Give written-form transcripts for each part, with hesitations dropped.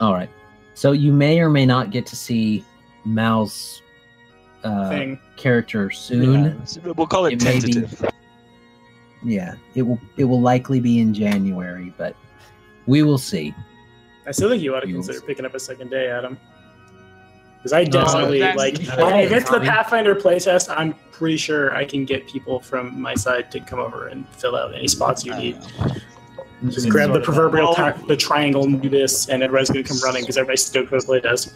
All right. So you may or may not get to see Mal's character soon. Yeah, we'll call it tentative. Yeah, it will likely be in January, but we will see. I still think you ought to consider picking up a second day, Adam. Because I definitely if it's the Pathfinder playtest, I'm pretty sure I can get people from my side to come over and fill out any spots you need. Just grab the proverbial the triangle and do this, and everybody's gonna come running because everybody's stoked for the playtest.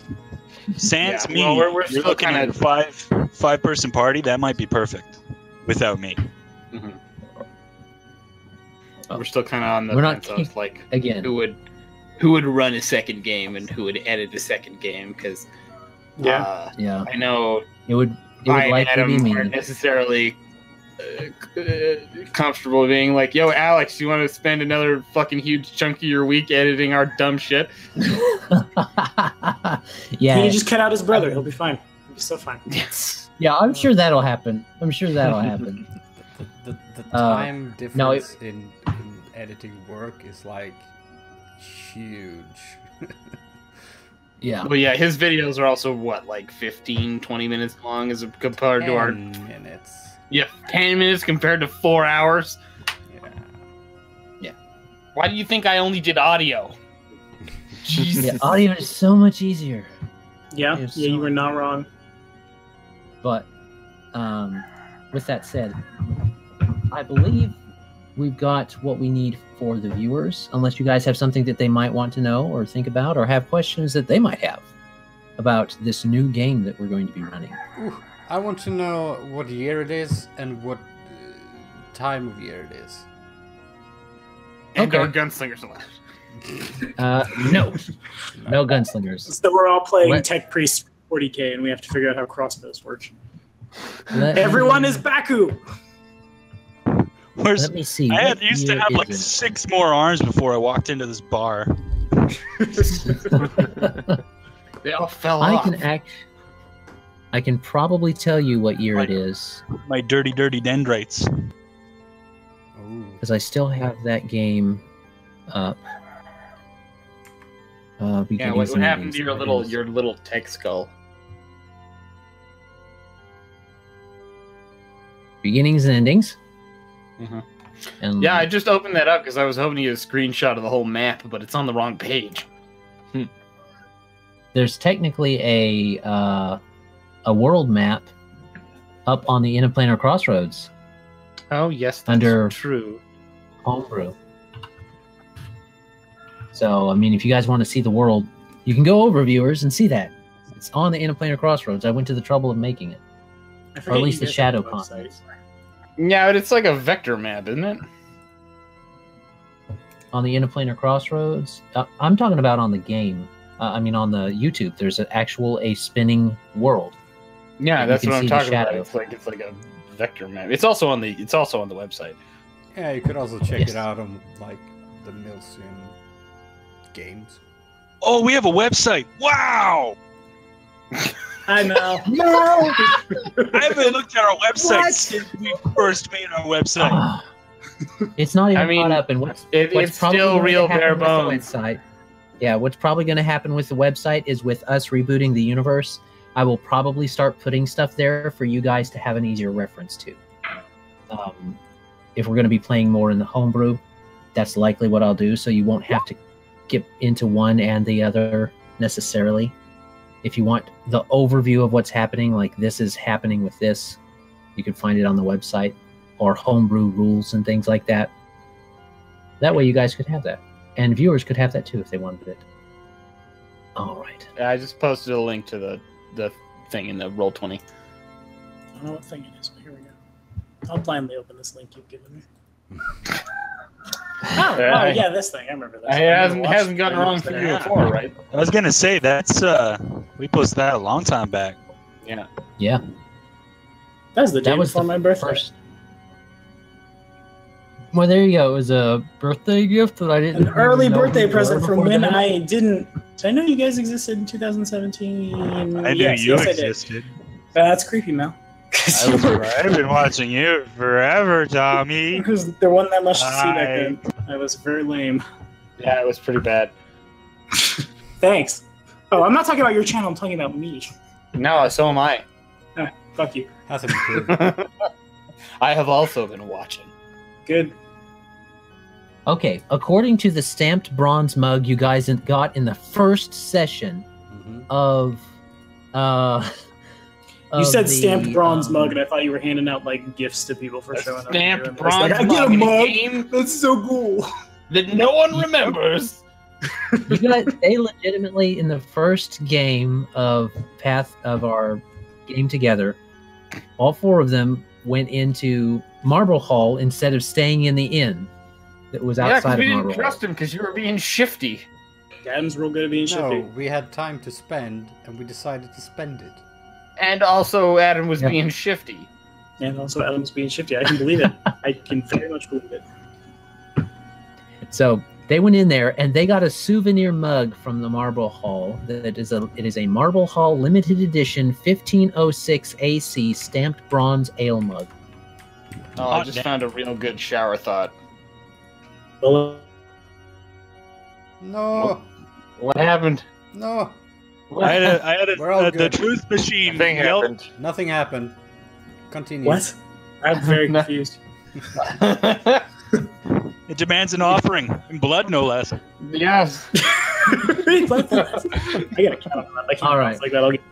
Sans me, we're still looking at a five-person party. That might be perfect without me. Mm-hmm. We're still kind of on the fence of like again who would run a second game and who would edit a second game, because I know it would likely be me. Aren't necessarily comfortable being like, yo, Alex, you want to spend another fucking huge chunk of your week editing our dumb shit? Yeah, he just cut out his brother. He'll be fine. He'll be so fine. Yes. Yeah, I'm sure that'll happen. The time difference in editing work is like huge. Yeah. Well, yeah, his videos are also like 15, 20 minutes long as compared to our 10 minutes. Yeah, 10 minutes compared to 4 hours. Yeah. Why do you think I only did audio? Jesus. Yeah, audio is so much easier. Yeah, you were not wrong. But with that said, I believe we've got what we need for the viewers, unless you guys have something that they might want to know or think about or have questions that they might have about this new game that we're going to be running. Ooh, I want to know what year it is and what time of year it is. And our gunslingers allowed. No gunslingers. So we're all playing Tech Priest 40k, and we have to figure out how crossbows work. Everyone is Baku! Let me see. I used to have like 6 more arms before I walked into this bar. They all fell off. I can probably tell you what year it is. My dirty dendrites. Because I still have that game up. What happened to your little tech skull? Beginnings and endings. Mm-hmm. And I just opened that up because I was hoping to get a screenshot of the whole map, but it's on the wrong page. There's technically a world map up on the Planar Crossroads. Oh yes, that's under true. Homebrew. So I mean, if you guys want to see the world, you can go over, viewers, and see that it's on the Planar Crossroads. I went to the trouble of making it, or at least the shadow continents. Yeah, but it's like a vector map, isn't it? On the Planar Crossroads? I'm talking about on the game. I mean, on the YouTube, there's a spinning world. Yeah, that's what I'm talking about. It's like a vector map. It's also on the website. Yeah, you could also check it out on like the Milsim games. Oh, we have a website! Wow! I know. No! I haven't looked at our website since we first made our website. It's not even caught up in what's still real bare bones. Yeah, what's probably going to happen with the website is with us rebooting the universe, I will probably start putting stuff there for you guys to have an easier reference to. If we're going to be playing more in the homebrew, that's likely what I'll do, so you won't have to get into one and the other necessarily. If you want the overview of what's happening, like this is happening with this, you can find it on the website, or homebrew rules and things like that. That way you guys could have that. And viewers could have that too if they wanted it. All right. Yeah, I just posted a link to the thing in the Roll20. I don't know what thing it is, but here we go. I'll blindly open this link you've given me. Yeah, this thing. I remember this. It hasn't gotten wrong for you before, right? I was gonna say that's we posted that a long time back. Yeah. Yeah. That was before my birthday. First. Well, there you go. It was a birthday gift that I didn't. An early birthday present from when I didn't. So I know you guys existed in 2017. I knew you existed. That's creepy, Mel. I've been watching you forever, Tommy. Because there wasn't that much to see back then. I was very lame. Yeah, it was pretty bad. Thanks. Oh, I'm not talking about your channel. I'm talking about me. No, so am I. Fuck you. Hasn't improved. I have also been watching. Good. Okay, according to the stamped bronze mug you guys got in the first session of you said stamped bronze mug, and I thought you were handing out like gifts to people for showing up. Stamped bronze mug. I get a mug. That's so cool. That no one remembers. You guys, they legitimately in the first game of our game together, all four of them went into Marble Hall instead of staying in the inn that was outside of Marble Hall. Yeah, we didn't trust him because you were being shifty. Adam's real good at being shifty. No, we had time to spend, and we decided to spend it. And also, Adam was being shifty. And also, Adam's being shifty. I can believe it. I can very much believe it. So they went in there and they got a souvenir mug from the Marble Hall. It is a Marble Hall limited edition 1506 AC stamped bronze ale mug. Oh, I just found a real good shower thought. No. What happened? No. I had the truth machine. Nothing happened. Continue. What? I'm very confused. It demands an offering, in blood no less. Yes. I gotta count on that. All right. Like that. I'll get...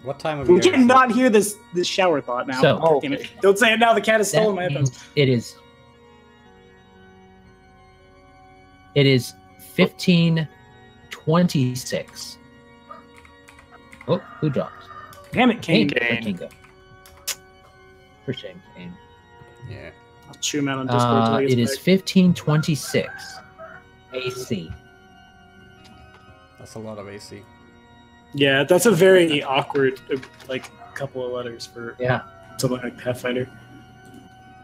What time of We year? cannot hear this shower thought now. So, Damn it. Don't say it now. The cat has stolen my headphones. It is 1526. Oh, who dropped? Damn it, Kane. Kane. For shame, Kane. Yeah. I'll chew him out on Discord. It is 1526 AC. That's a lot of AC. Yeah, that's a very awkward, like, couple of letters for something like Pathfinder.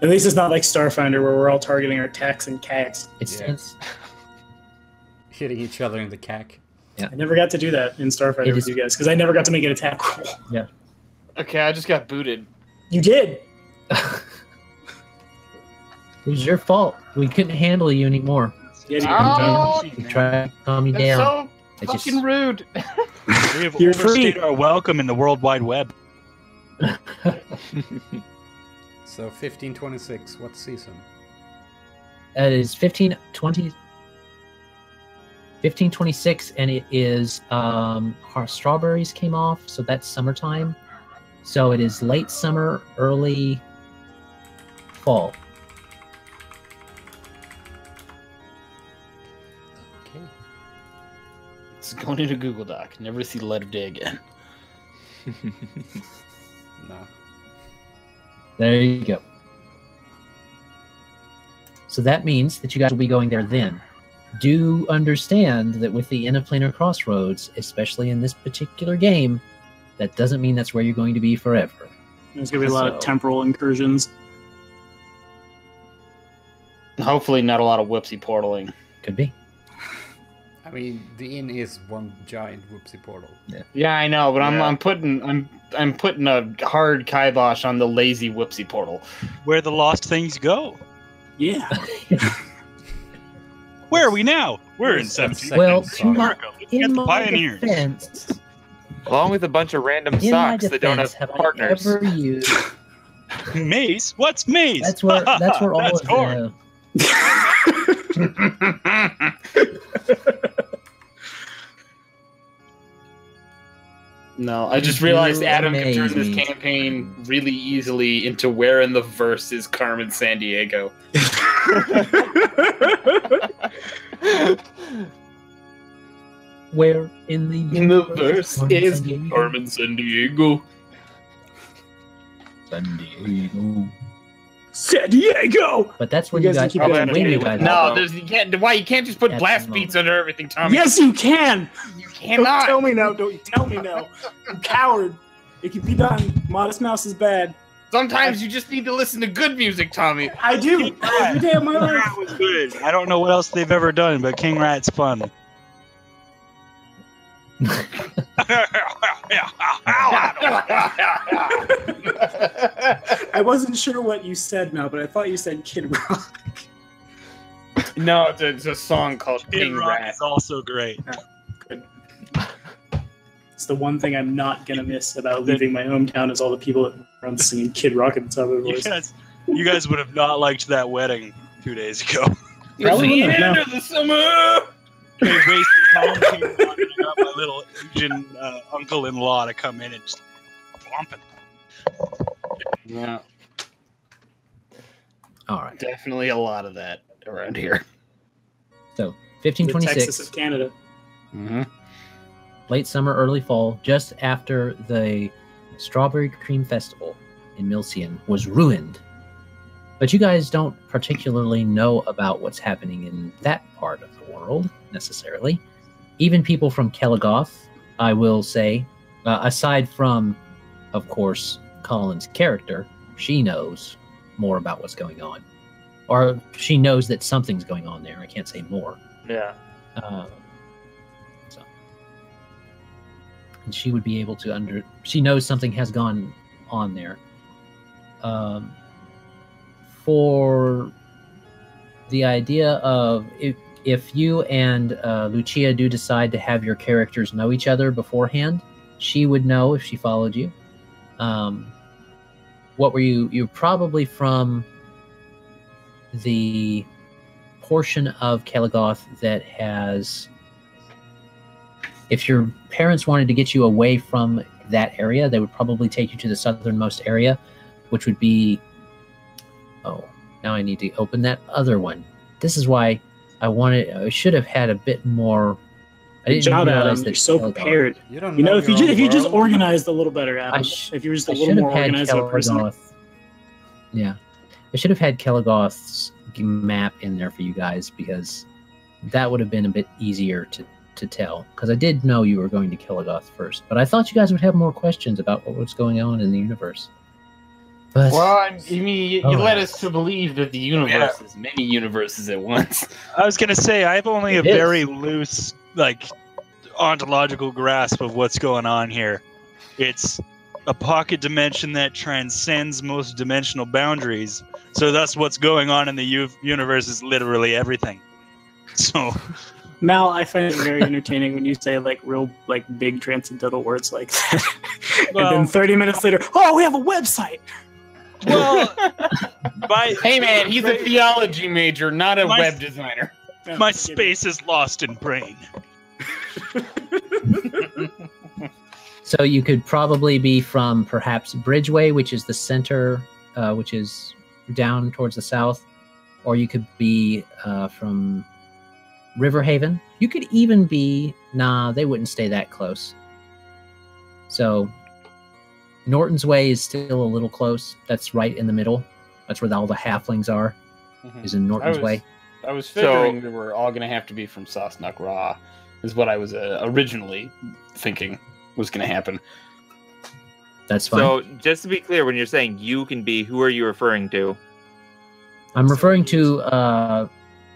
At least it's not like Starfinder where we're all targeting our techs and cats. It's hitting each other in the cack. Yeah. I never got to do that in Starfinder with you guys because I never got to make an attack roll. Yeah. Okay, I just got booted. You did. It was your fault. We couldn't handle you anymore. Yeah, we tried to calm you down. So fucking rude. We have overstayed our welcome in the World Wide Web. So 1526, what season? It is 1526, and it is our strawberries came off, so that's summertime. So it is late summer, early fall. Okay. It's going into Google Doc. Never see the light of day again. No. There you go. So that means that you guys will be going there then. Do understand that with the Inn of Planar Crossroads, especially in this particular game, that doesn't mean that's where you're going to be forever. There's going to be a lot of temporal incursions. Hopefully not a lot of whoopsie portaling. Could be. I mean, the inn is one giant whoopsie portal. Yeah, I know, but I'm putting a hard kibosh on the lazy whoopsie portal. Where the lost things go. Yeah. Where are we now? We're in 17. Well, in my Pioneers. Defense, along with a bunch of random socks that don't have partners. Ever used... Maze? What's maze? That's where all that's of corn. No, I just realized Adam can turn this campaign really easily into where in the verse is Carmen Sandiego. Where in the verse is Carmen Sandiego. San Diego. But that's where you guys keep No, you can't. Why you can't just put blast beats under everything, Tommy? Yes, you can. You cannot. Don't tell me no. Don't tell me no. You coward. It can be done. Modest Mouse is bad. Sometimes you just need to listen to good music, Tommy. I do. Every day of my life. Rat was good. I don't know what else they've ever done, but King Rat's fun. I wasn't sure what you said now, but I thought you said Kid Rock. No, it's a song called Kid King Rock Rat. is also great. Good. It's the one thing I'm not gonna miss about leaving my hometown is all the people that run singing Kid Rock at the top of their voice. You guys would have not liked that wedding 2 days ago. It's the end of the summer. They wasted time here wanting I got my little Asian uncle-in-law to come in and just plump it. Yeah. All right. Definitely a lot of that around here. So 1526. The Texas of Canada. Mm-hmm. Late summer, early fall, just after the Strawberry Cream Festival in Milcian was ruined. But you guys don't particularly know about what's happening in that part of the world, necessarily. Even people from Kelligoth, I will say, aside from, of course, Colin's character, she knows more about what's going on. Or she knows that something's going on there. I can't say more. Yeah. And she would be able to she knows something has gone on there. For the idea of if you and Lucia do decide to have your characters know each other beforehand, she would know if she followed you. What were you? You're probably from the portion of Kelligoth that has... If your parents wanted to get you away from that area, they would probably take you to the southernmost area, which would be... Oh, now I need to open that other one. This is why I should have had a bit more... I didn't realize that you're so prepared. You know, if you just organized a little better, Adam. If you were just a little more organized of a person. Yeah. I should have had Kelligoth's map in there for you guys, because that would have been a bit easier to tell. Because I did know you were going to Kelligoth first, but I thought you guys would have more questions about what was going on in the universe. But, you led us to believe that the universe is many universes at once. I was going to say, I have only a very loose, ontological grasp of what's going on here. It's a pocket dimension that transcends most dimensional boundaries. So that's what's going on in the universe is literally everything. So... Mal, I find it very entertaining when you say real big transcendental words like that. And then 30 minutes later, oh, we have a website. Well, hey man, he's a theology major, not a web designer. My space is lost in brain. So you could probably be from perhaps Bridgeway, which is the center, which is down towards the south, or you could be from Riverhaven. You could even be... Nah, they wouldn't stay that close. So Norton's Way is still a little close. That's right in the middle. That's where all the halflings are, is in Norton's Way. I was figuring we were all going to have to be from Sosnak Ra, is what I was originally thinking was going to happen. That's fine. So, just to be clear, when you're saying you can be, who are you referring to? I'm referring to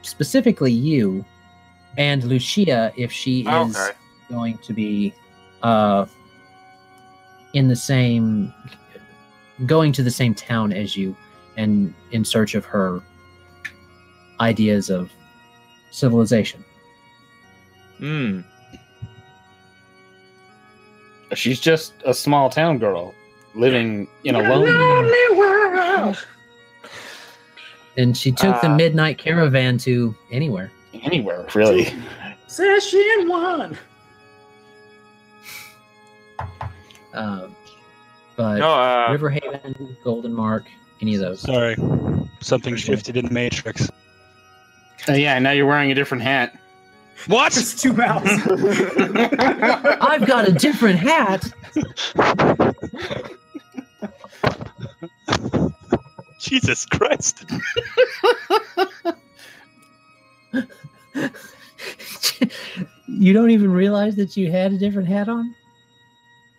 specifically you and Lucia, if she is going to be in the same... going to the same town as you and in search of her ideas of civilization. She's just a small town girl living in a lonely world. And she took the midnight caravan to anywhere. Anywhere, really. Session 1. But Riverhaven, Golden Mark, any of those. Sorry. Something shifted in the Matrix. Yeah, now you're wearing a different hat. What? There's 2 mouths. I've got a different hat. Jesus Christ. You don't even realize that you had a different hat on?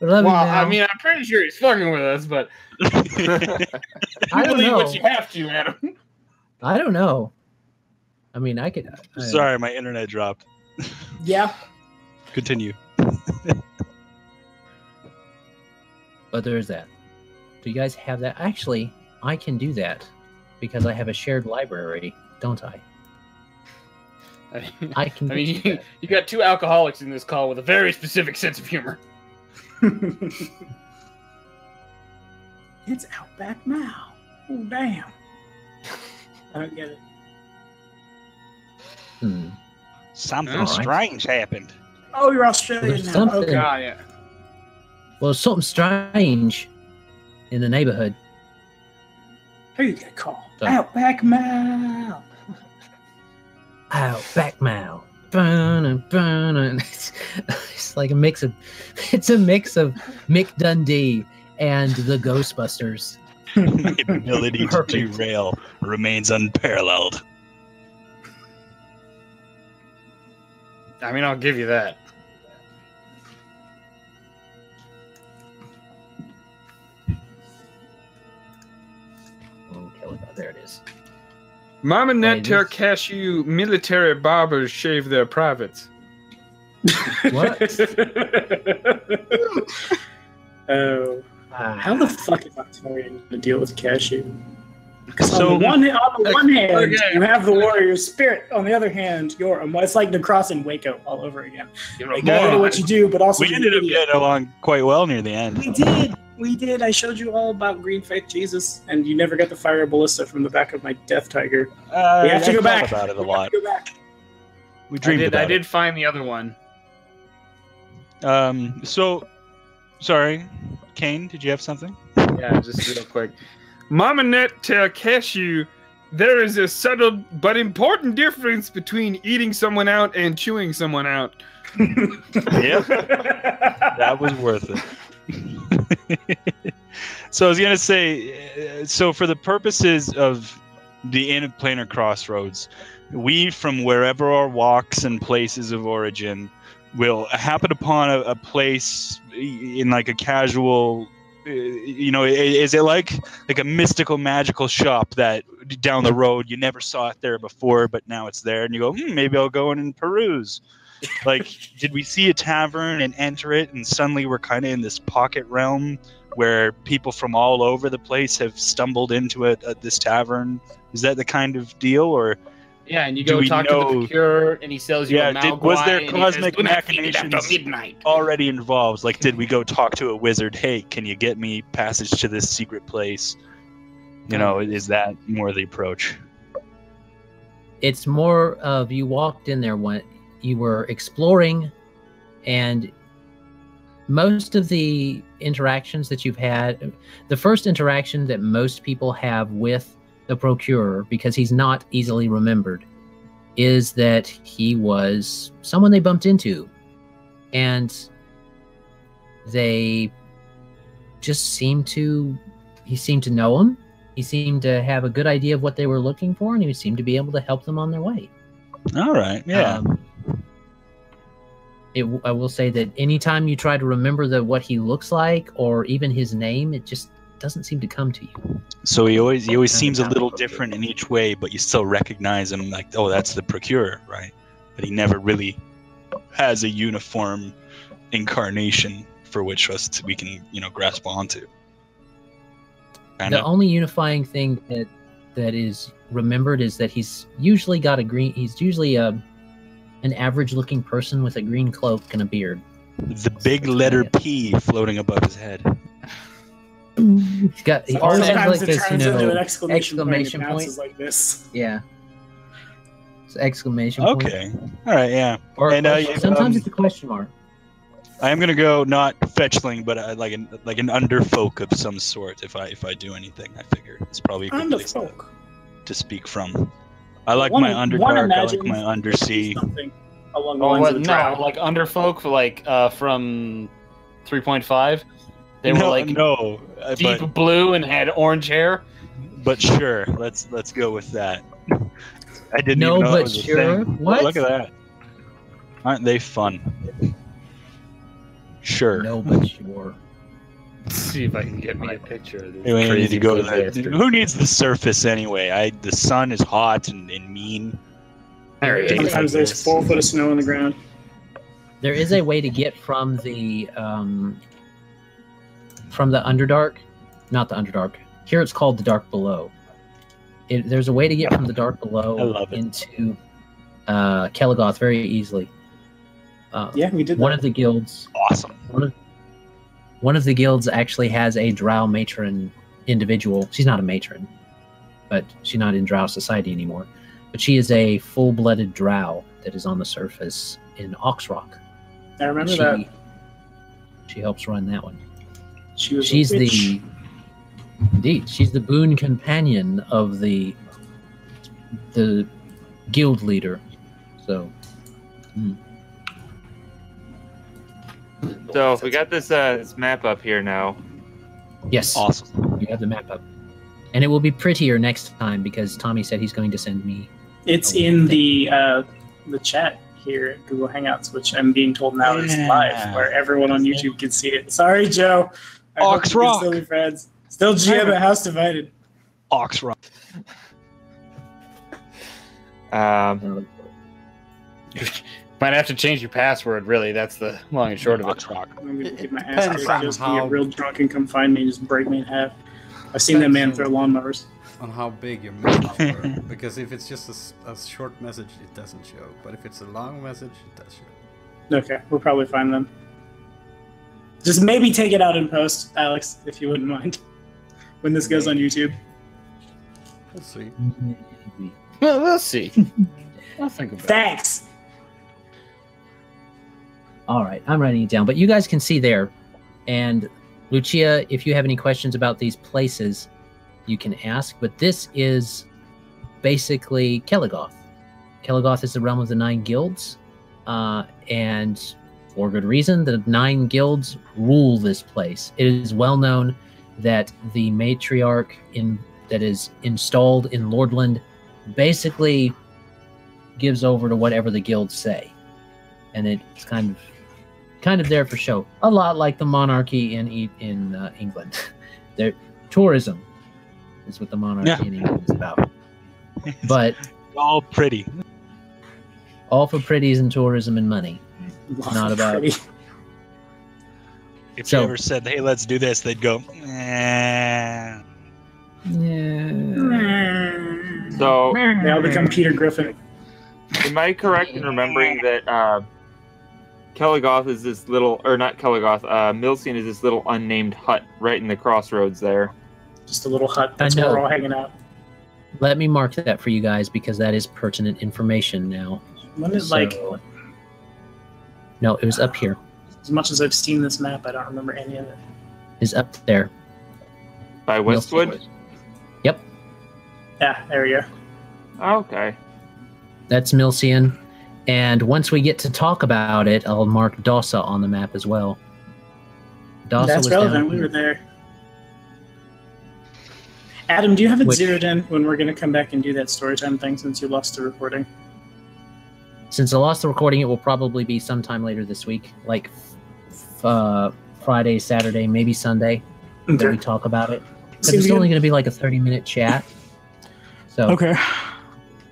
I mean, I'm pretty sure he's fucking with us, but I don't know what you have to, Adam. I don't know. I mean, I could... Sorry, my internet dropped. Yeah. Continue. But there's that. Do you guys have that? Actually, I can do that because I have a shared library, don't I? I mean, you got two alcoholics in this call with a very specific sense of humor. It's Outback now. Oh, damn. I don't get it. Something strange happened. Oh, you're Australian now. Something. Okay. Yeah. Well, something strange in the neighborhood. Who you gonna call? Outback Mal. Outback Mal. It's like a mix of Mick Dundee and the Ghostbusters. My ability to derail remains unparalleled. I mean, I'll give you that. Okay, there it is. Mom and Ned tell cashew military barbers shave their privates. What? Oh. How the fuck is Octarian going to deal with cashew? Because on the one hand, you have the warrior spirit. On the other hand, it's like the cross in Waco all over again. Like, no matter what you do, but also we ended up getting along quite well near the end. We did. I showed you all about Green Faith Jesus, and you never got the fire ballista from the back of my Death Tiger. We have to go back. About it a lot. Go back. We dreamed about it. I did find the other one. Sorry, Kane, did you have something? Yeah, just real quick. Mom and Ned tell cashew there is a subtle but important difference between eating someone out and chewing someone out. Yep. That was worth it. So I was going to say, so for the purposes of the Inn of Planar Crossroads, we, from wherever our walks and places of origin, will happen upon a place in like a casual, is it like a mystical magical shop that down the road you never saw it there before, but now it's there and you go, maybe I'll go in and peruse. Like, did we see a tavern and enter it and suddenly we're kind of in this pocket realm where people from all over the place have stumbled into this tavern? Is that the kind of deal, or? Yeah, and you go talk to the Procurer, and he sells you a Malguai. Was there cosmic machinations already involved? Like, did we go talk to a wizard? Hey, can you get me passage to this secret place? Is that more the approach? It's more of you walked in there when you were exploring, and most of the interactions that you've had, the first interaction that most people have with the Procurer, because he's not easily remembered, is that he was someone they bumped into, and they just seemed to know him. He seemed to have a good idea of what they were looking for, and he seemed to be able to help them on their way. All right, yeah. I will say that anytime you try to remember what he looks like or even his name, it just doesn't seem to come to you. So he always seems a little different in each way, but you still recognize him like, oh, that's the Procurer, right? But he never really has a uniform incarnation for which we can, grasp onto. The only unifying thing that is remembered is that he's usually an average-looking person with a green cloak and a beard. The big letter P floating above his head. He always has like this, an exclamation point. Like this. Yeah. It's an exclamation point. Okay. All right. Yeah. Or sometimes it's a question mark. I am gonna go not fetchling, but like an underfolk of some sort. If I do anything, I figure it's probably a good place to speak from. I like my underdark. I like my undersea. Along the lines of the drow. Like underfolk, like from 3.5. They were deep blue and had orange hair. But sure, let's go with that. I didn't even know that was a thing. What? Oh, look at that! Aren't they fun? Sure. No, but sure. Let's see if I can get me a picture of this. Anyway, I need to go to that. Who needs the surface anyway? The sun is hot and mean. Sometimes there's 4 foot of snow on the ground. There is a way to get from the Underdark, not the Underdark. Here it's called the Dark Below. There's a way to get from the Dark Below into Kelligoth very easily. Yeah, we did one that. of the guilds. Awesome. One of the guilds actually has a drow matron individual. She's not a matron, but she's not in drow society anymore. But she is a full-blooded drow that is on the surface in Oxrock. I remember that. She helps run that one. She's Indeed, she's the boon companion of the guild leader. So. So we got this map up here now. Yes. Awesome. You have the map up. And it will be prettier next time because Tommy said he's going to send me. It's in the chat here at Google Hangouts, which I'm being told now is live, where everyone on YouTube can see it. Sorry, Joe. I hope we can still be friends. Still GM at House Divided. Oxrock. Might have to change your password, really. That's the long and short of it. I'm going to get my ass kicked, just get real drunk and come find me and just break me in half. I've seen that man throw lawnmowers. On how big your message were. Because if it's just a short message, it doesn't show. But if it's a long message, it does show. Okay, we'll probably find them. Just maybe take it out in post, Alex, if you wouldn't mind. When this goes on YouTube. We'll see. Well, we'll see. I'll think about it. Thanks! All right, I'm writing it down. But you guys can see there. And Lucia, if you have any questions about these places, you can ask. But this is basically Kelligoth. Kelligoth is the realm of the 9 guilds. And for good reason, the 9 guilds rule this place. It is well known that the matriarch that is installed in Lordland basically gives over to whatever the guilds say. And it's kind of there for show. A lot like the monarchy in England. Their tourism is what the monarchy in England is about. But all pretty. All for pretties and tourism and money. Not about pretty. If you ever said, "Hey, let's do this," they'd go, "Eh." Yeah. So They all become Peter Griffin. am I correct in remembering that Kelligoth is this little, or not Kelligoth, Milcian is this little unnamed hut right in the crossroads there? Just a little hut. That's where we're all hanging out. Let me mark that for you guys because that is pertinent information now. When is No, it was up here. As much as I've seen this map, I don't remember any of it. It's up there. By Westwood? Yep. Yeah, there we go. Okay. That's Milcian. And once we get to talk about it, I'll mark Dossa on the map as well. Dossa That's was relevant. down We here. were there. Adam, do you have it zeroed in when we're going to come back and do that story time thing since you lost the recording? Since I lost the recording, it will probably be sometime later this week, like Friday, Saturday, maybe Sunday, that we talk about it. Because it's only going to be like a 30-minute chat. So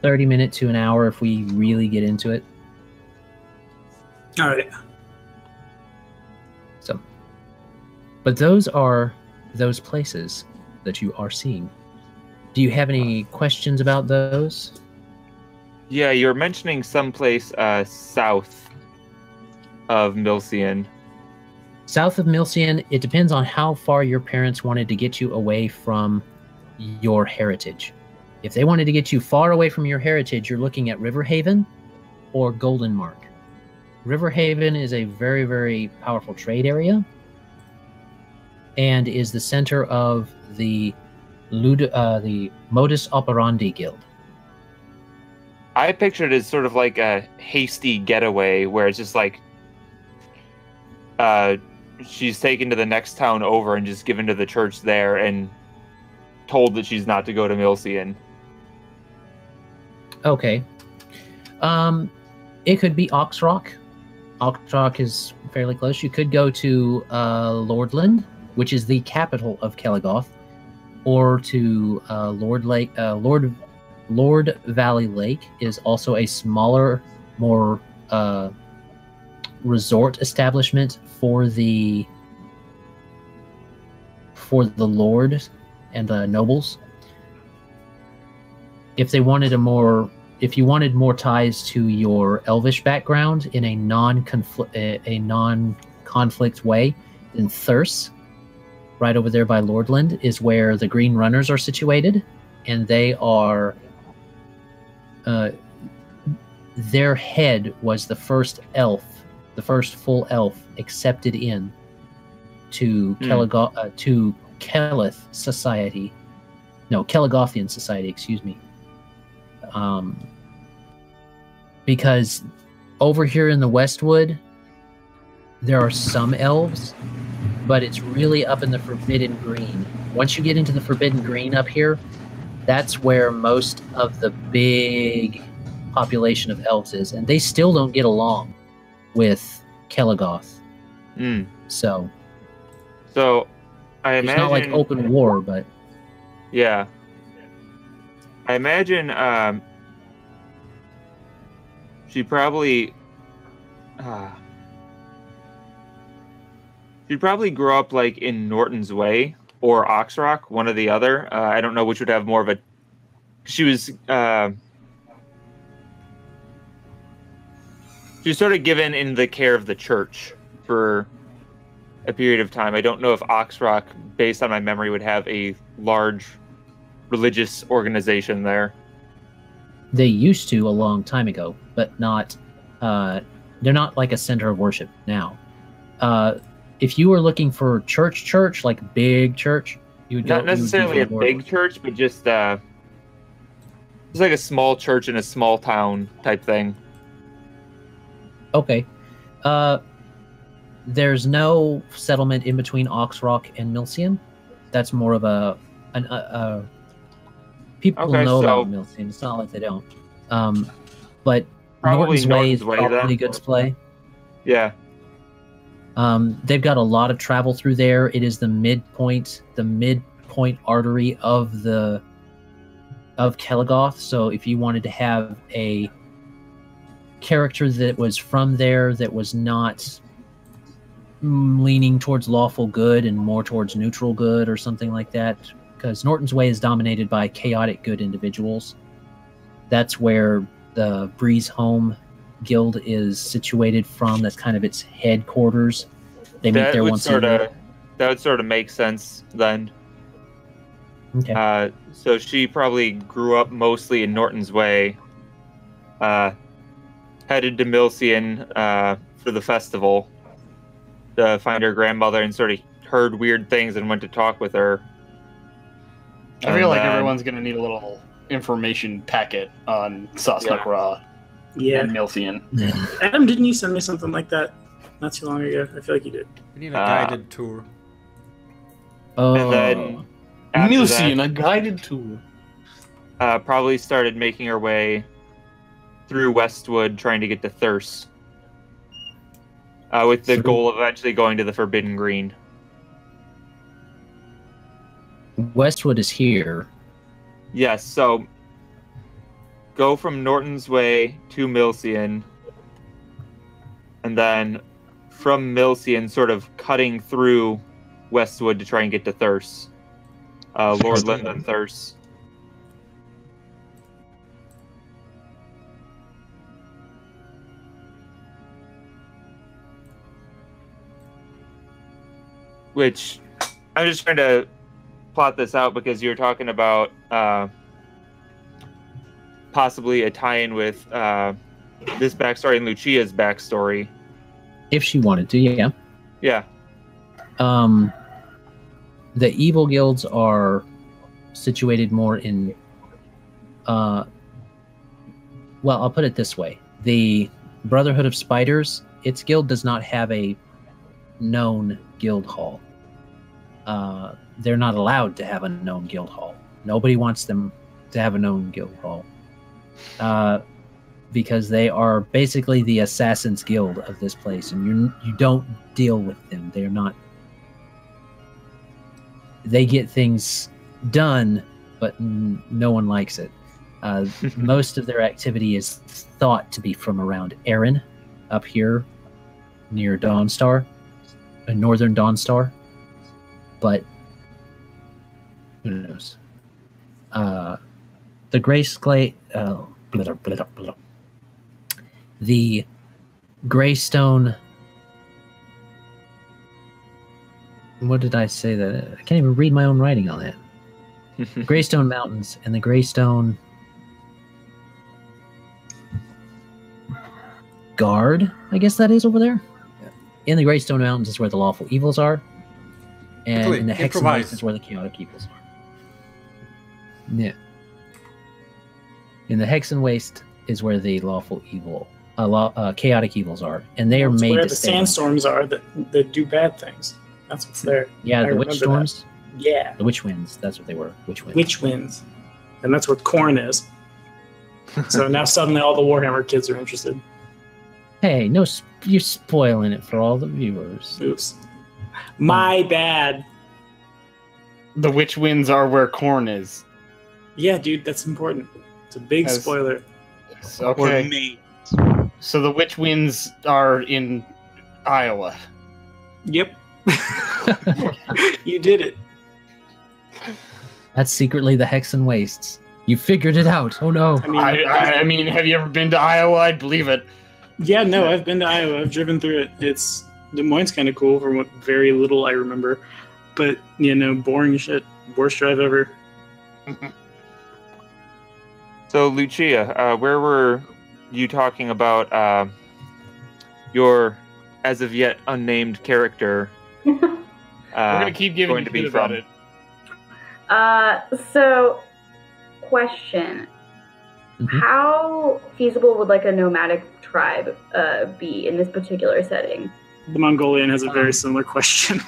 30 minutes to an hour if we really get into it. All right. So, but those are those places that you are seeing. Do you have any questions about those? Yeah, you're mentioning someplace south of Milcian. South of Milcian, it depends on how far your parents wanted to get you away from your heritage. If they wanted to get you far away from your heritage, you're looking at Riverhaven or Golden Mark. Riverhaven is a very, very powerful trade area and is the center of the Modus Operandi Guild. I pictured it as sort of like a hasty getaway where it's just like she's taken to the next town over and just given to the church there and told that she's not to go to Milcian. Okay. It could be Oxrock. Oxrock is fairly close. You could go to Lordland, which is the capital of Kelligoth, or to Lord Valley Lake is also a smaller, more resort establishment for the lord and the nobles. If they wanted a more if you wanted more ties to your Elvish background in a non-conflict way, then Thurs, right over there by Lordland, is where the Green Runners are situated, and they are. Their head was the first elf, the first full elf accepted in to to Kelith society. No, Kelegothian society, excuse me. Because over here in the Westwood, there are some elves, but it's really up in the Forbidden Green. Once you get into the Forbidden Green up here, that's where most of the big population of elves is, and they still don't get along with Kelegoth. So I imagine it's not like open war, but yeah, I imagine she'd probably grow up like in Norton's Way or Oxrock, one or the other. I don't know which would have more of a. She was sort of given in the care of the church for a period of time. I don't know if Oxrock, based on my memory, would have a large religious organization there. They used to a long time ago, but not. They're not like a center of worship now. If you were looking for church, like big church, you would not necessarily a big church, but just it's like a small church in a small town type thing. Okay. There's no settlement in between Oxrock and Milcian. That's more of a people know about Milcian. It's not like they don't. But Norton's Way is probably a good play. Yeah. They've got a lot of travel through there. It is the midpoint artery of Kelegoth. So if you wanted to have a character that was from there, that was not leaning towards lawful good and more towards neutral good or something like that, because Norton's Way is dominated by chaotic good individuals. That's where the Breeze Home Guild is situated from. That's kind of its headquarters. They meet there once a year. That would sort of make sense then. Okay. So she probably grew up mostly in Norton's Way, headed to Milcian for the festival to find her grandmother, and sort of heard weird things and went to talk with her. I feel like everyone's going to need a little information packet on Sasnak Ra and Milcian. Adam, didn't you send me something like that not too long ago? I feel like you did. We need a guided tour. And then Milcian, a guided tour. Probably started making her way through Westwood, trying to get to Thurs, with the goal of eventually going to the Forbidden Green. Westwood is here. Yes, so go from Norton's Way to Milcian, and then from Milcian, sort of cutting through Westwood to try and get to Thurs. Lordland and Thurs. Which, I'm just trying to plot this out because you're talking about possibly a tie-in with this backstory and Lucia's backstory. If she wanted to, yeah. Yeah. The evil guilds are situated more in... well, I'll put it this way. The Brotherhood of Spiders, its guild does not have a known guild hall. They're not allowed to have a known guild hall. Nobody wants them to have a known guild hall. Because they are basically the Assassin's Guild of this place, and you don't deal with them. They're not... They get things done, but no one likes it. Most of their activity is thought to be from around Erin, up here near Dawnstar, northern Dawnstar, but who knows? The Grayscale The Greystone. What did I say that? I can't even read my own writing on that. Greystone Mountains and the Greystone Guard, I guess that is over there. Yeah. In the Greystone Mountains is where the lawful evils are. And Italy, in the Hexen improvise. Waste is where the chaotic evils are. Yeah. In the Hexen Waste is where the lawful evil, chaotic evils are, and they are It's made where to the stay. sandstorms are that do bad things. That's what's there. Yeah, I the witch remember storms, that. Yeah, the witch winds. That's what they were. Witch winds. witch winds, and that's what corn is. So now suddenly all the Warhammer kids are interested. Hey, no, you're spoiling it for all the viewers. Oops, my bad. The witch winds are where corn is. Yeah, dude, that's important. It's a big As- spoiler. Or Okay. me. So the witch winds are in Iowa. Yep, you did it. That's secretly the Hexen Wastes. You figured it out. Oh no. I mean, I mean, have you ever been to Iowa? I'd believe it. yeah, no, I've been to Iowa. I've driven through it. It's Des Moines, kind of cool from what very little I remember, but boring shit. Worst drive ever. So, Lucia, where were you talking about your as of yet unnamed character? We're gonna keep giving going you to be shit about from? it. So, question. Mhm. How feasible would like a nomadic tribe be in this particular setting? The Mongolian has a very similar question.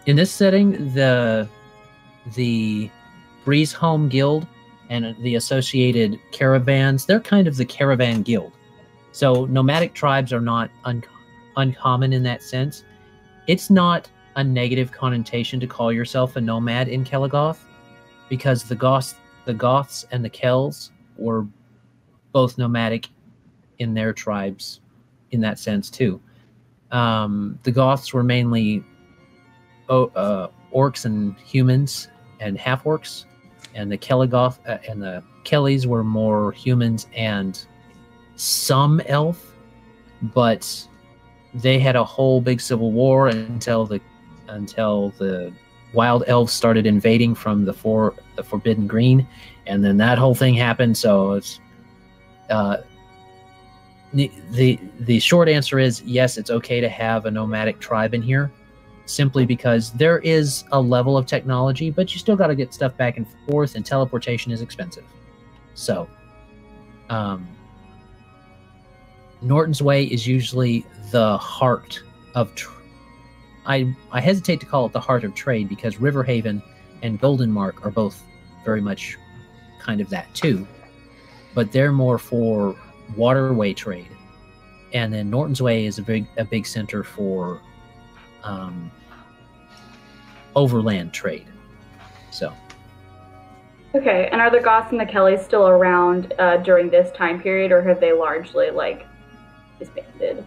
In this setting, the Breeze Home Guild and the associated caravans, they're kind of the caravan guild. So nomadic tribes are not uncommon in that sense. It's not a negative connotation to call yourself a nomad in Kelligoth, because the Goths and the Kells were both nomadic in their tribes in that sense too. The Goths were mainly orcs and humans and half-orcs, and the Kelligoth and the Kellys were more humans and some elf, but they had a whole big civil war until the wild elves started invading from the Forbidden Green, and then that whole thing happened. So it's the short answer is yes, it's okay to have a nomadic tribe in here, simply because there is a level of technology, but you still got to get stuff back and forth, and teleportation is expensive. So Norton's Way is usually the heart of I hesitate to call it the heart of trade, because Riverhaven and Golden Mark are both very much kind of that too, but they're more for waterway trade, and then Norton's Way is a big center for overland trade. So Okay, and are the Goths and the Kellys still around during this time period, or have they largely disbanded?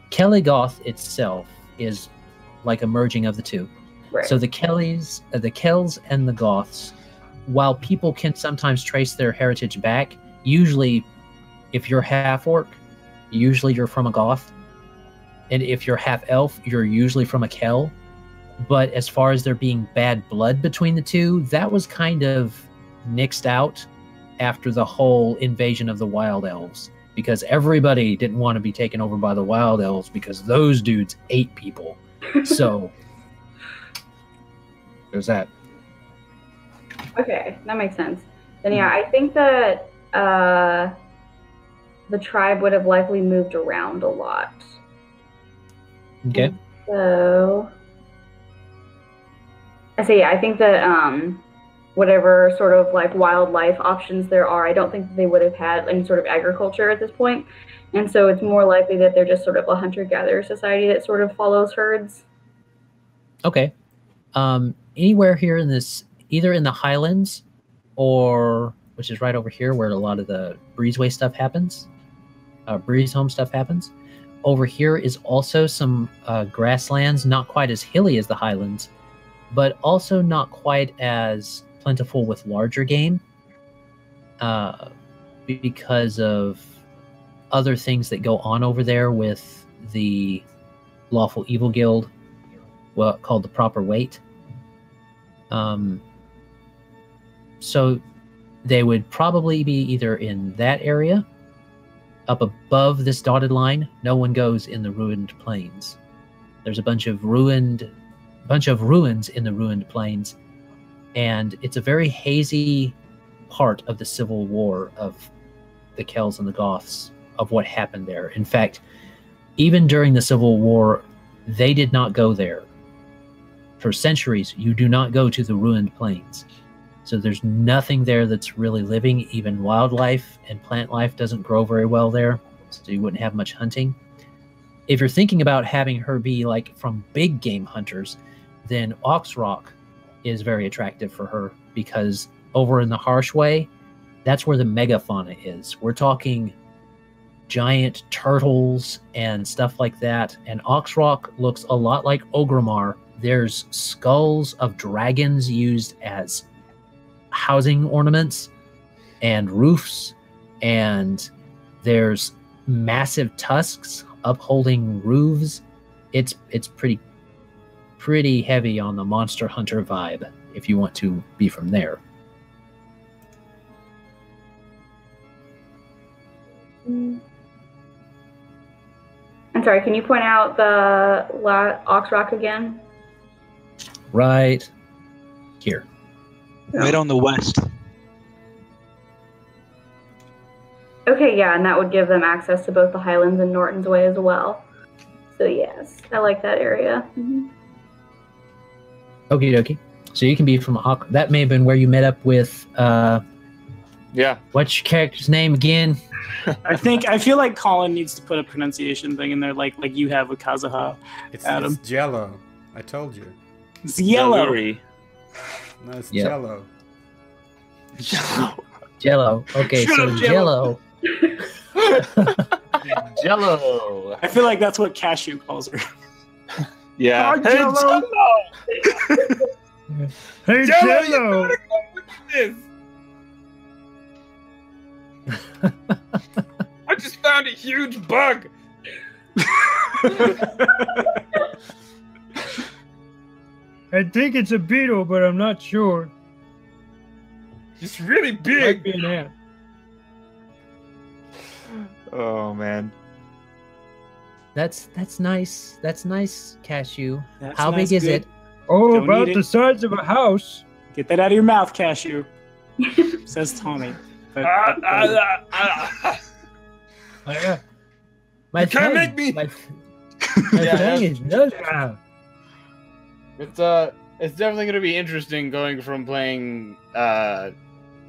Kelligoth itself is like a merging of the two. Right. So the Kells and the Goths, while people can sometimes trace their heritage back, usually if you're half-orc, usually you're from a Goth. And if you're half-elf, you're usually from a Kell. But as far as there being bad blood between the two, that was kind of nixed out after the whole invasion of the Wild Elves, because everybody didn't want to be taken over by the Wild Elves because those dudes ate people. So there's that. Okay, that makes sense. Then yeah, I think that the tribe would have likely moved around a lot. Okay. So I say yeah, I think that whatever sort of wildlife options there are, I don't think that they would have had any sort of agriculture at this point. And so it's more likely that they're just sort of a hunter-gatherer society that sort of follows herds. Okay. Anywhere here in this, either in the Highlands or, which is right over here where a lot of the Breezeway stuff happens, Breeze Home stuff happens. Over here is also some grasslands, not quite as hilly as the Highlands, but also not quite as plentiful with larger game. because of other things that go on over there with the Lawful Evil Guild, called the Proper Weight. So they would probably be either in that area, up above this dotted line. No one goes in the ruined plains. There's a bunch of ruins in the ruined plains, and it's a very hazy part of the civil war of the Kells and the Goths, of what happened there. In fact, even during the Civil War, they did not go there. For centuries, you do not go to the ruined plains. So there's nothing there that's really living. Even wildlife and plant life doesn't grow very well there, so you wouldn't have much hunting. If you're thinking about having her be like from big game hunters, then Ox Rock is very attractive for her, because over in the Harsh Way, that's where the megafauna is. We're talking giant turtles and stuff like that. And Ox Rock looks a lot like Ogrimmar. There's skulls of dragons used as housing ornaments and roofs, and there's massive tusks upholding roofs. It's pretty heavy on the Monster Hunter vibe if you want to be from there. I'm sorry, can you point out the Ox Rock again? Right here. Right on the west. Okay, yeah, and that would give them access to both the Highlands and Norton's Way as well. So yes, I like that area. Mm-hmm. Okie dokie. So you can be from that may have been where you met up with Yeah. What's your character's name again? I feel like Colin needs to put a pronunciation thing in there, like you have with Kazuha. Adam. It's Jello. I told you. It's yellow. No, it's Yep. Jello. Jello. Okay, Shut so up, Jello. Jello. I feel like that's what Cashew calls her. Yeah. Hey, Jello! Hey, Jello, you gotta come with this. I just found a huge bug. I think it's a beetle, but I'm not sure. It's really Might big. be an ant. Oh man. That's nice. That's nice, Cashew. That's How nice, big is good. it? Oh, Don't about eat the it. size of a house. Get that out of your mouth, Cashew. Says Tommy. But, My You can't tongue- make me- My Yeah, tongue is just now. It's definitely going to be interesting going from playing the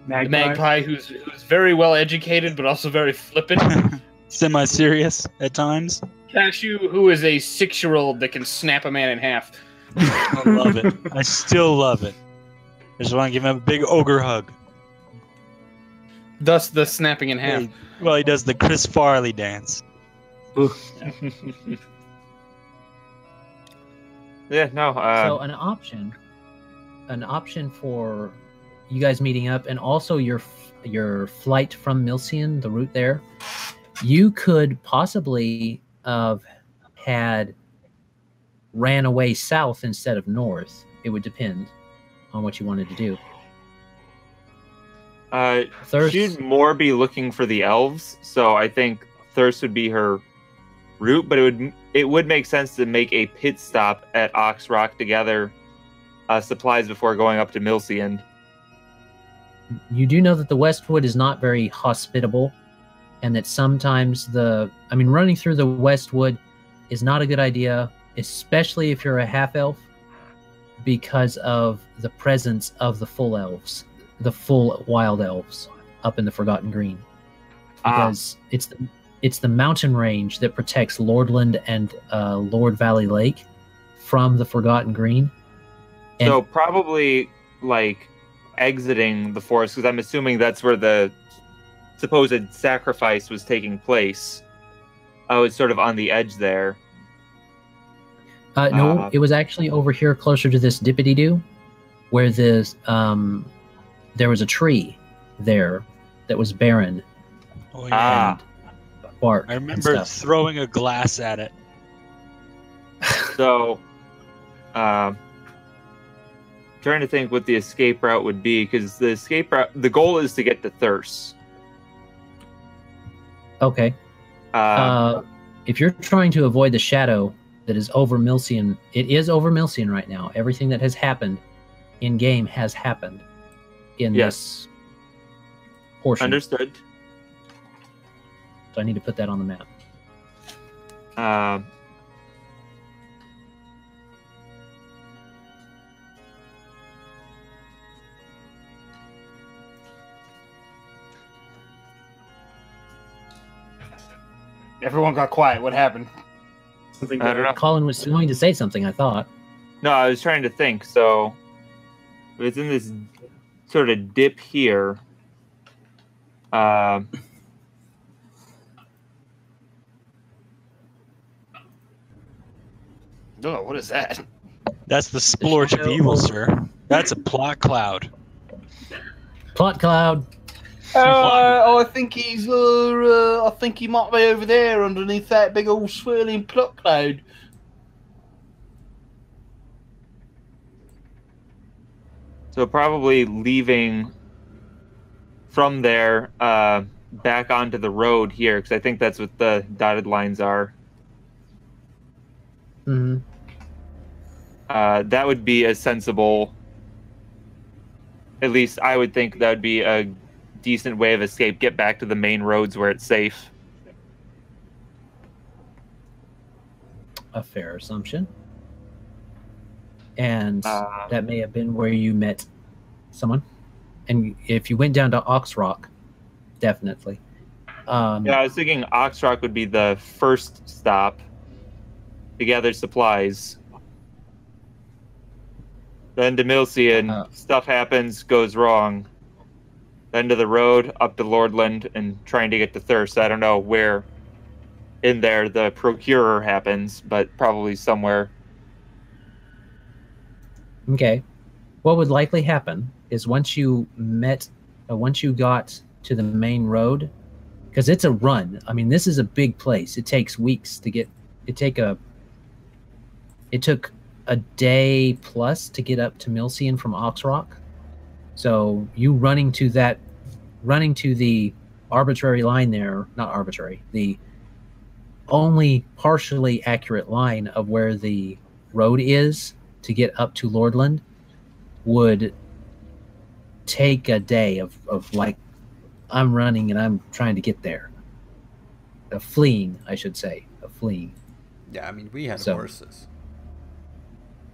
Magpie, who's very well educated but also very flippant. Semi-serious at times. Cashew, who is a 6-year-old that can snap a man in half. I love it. I still love it. I just want to give him a big ogre hug. Thus the snapping in half. Well, he does the Chris Farley dance. Yeah, no. So an option for you guys meeting up, and also your flight from Milcian, the route there, you could possibly have had ran away south instead of north. It would depend on what you wanted to do. Thirst, She'd more be looking for the elves, so I think Thirst would be her route, but it would make sense to make a pit stop at Ox Rock to gather supplies before going up to Milcian. you do know that the Westwood is not very hospitable, and that sometimes running through the Westwood is not a good idea, especially if you're a half-elf, because of the presence of the full elves, the full wild elves up in the Forgotten Green. Because it's the mountain range that protects Lordland and Lord Valley Lake from the Forgotten Green. And So probably like exiting the forest, because I'm assuming that's where the supposed sacrifice was taking place. Oh, it's sort of on the edge there. no, it was actually over here closer to this Dippity-Doo, where there was a tree there that was barren, Oh yeah. Bark. I remember and stuff. throwing a glass at it. So, trying to think what the escape route would be, because the escape route, the goal is to get to Thirst. Okay. If you're trying to avoid the shadow that is over Milcian, it is over Milcian right now. Everything that has happened in game has happened in this portion. Understood. So I need to put that on the map. Everyone got quiet. What happened? Something I don't know. Colin was going to say something, I thought. No, I was trying to think. So, it's in this sort of dip here. Oh, what is that? That's the splorch of evil, sir. That's a plot cloud. Plot cloud. I think he's. I think he might be over there underneath that big old swirling plot cloud. So probably leaving from there back onto the road here, because I think that's what the dotted lines are. Mm-hmm. That would be a sensible. At least I would think that would be a decent way of escape. Get back to the main roads where it's safe. A fair assumption. And that may have been where you met someone. And if you went down to Oxrock, definitely. Yeah, I was thinking Oxrock would be the first stop to gather supplies. Then to Milcian, stuff happens, goes wrong. Then to the road, up to Lordland, and trying to get to Thirst. I don't know where in there the Procurer happens, but probably somewhere. Okay. What would likely happen is once you got to the main road, because it's a run. I mean, this is a big place. It takes weeks to get. It took a day plus to get up to Milcian from Oxrock. So you running to the arbitrary line there, not arbitrary, the only partially accurate line of where the road is to get up to Lordland would take a day of like, I'm running and I'm trying to get there. Of fleeing, I should say. Of fleeing. Yeah, I mean, we had horses.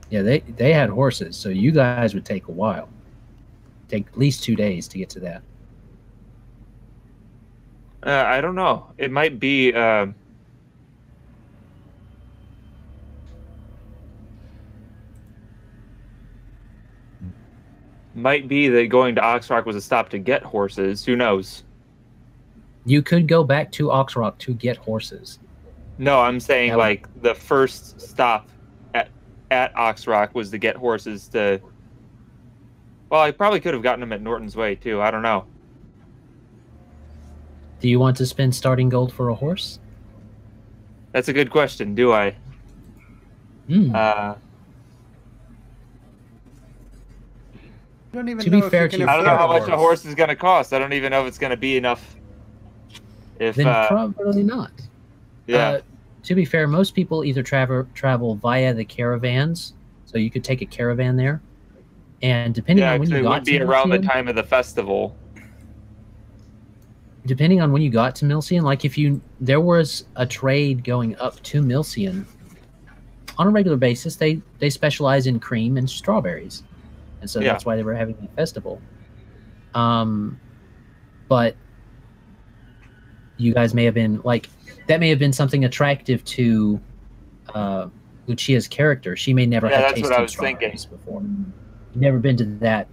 Yeah, they had horses, so you guys would take a while. Take at least 2 days to get to that. I don't know. It might be. Might be that going to Oxrock was a stop to get horses. Who knows? You could go back to Oxrock to get horses. No, I'm saying like the first stop at Oxrock was to get horses to. Well, I probably could have gotten them at Norton's Way too. I don't know. Do you want to spend starting gold for a horse? That's a good question. Do I? Don't even to know be fair to you, I don't know how much a horse is going to cost. I don't even know if it's going to be enough. If then probably not. Yeah. To be fair, most people either travel via the caravans, so you could take a caravan there, and depending on when you got to Milcian, it would be around the time of the festival. Depending on when you got to Milcian, like if there was a trade going up to Milcian on a regular basis, they specialize in cream and strawberries, and so that's why they were having the festival. But you guys may have been like. That may have been something attractive to Lucia's character. She may never have tasted strawberries before. Never been to that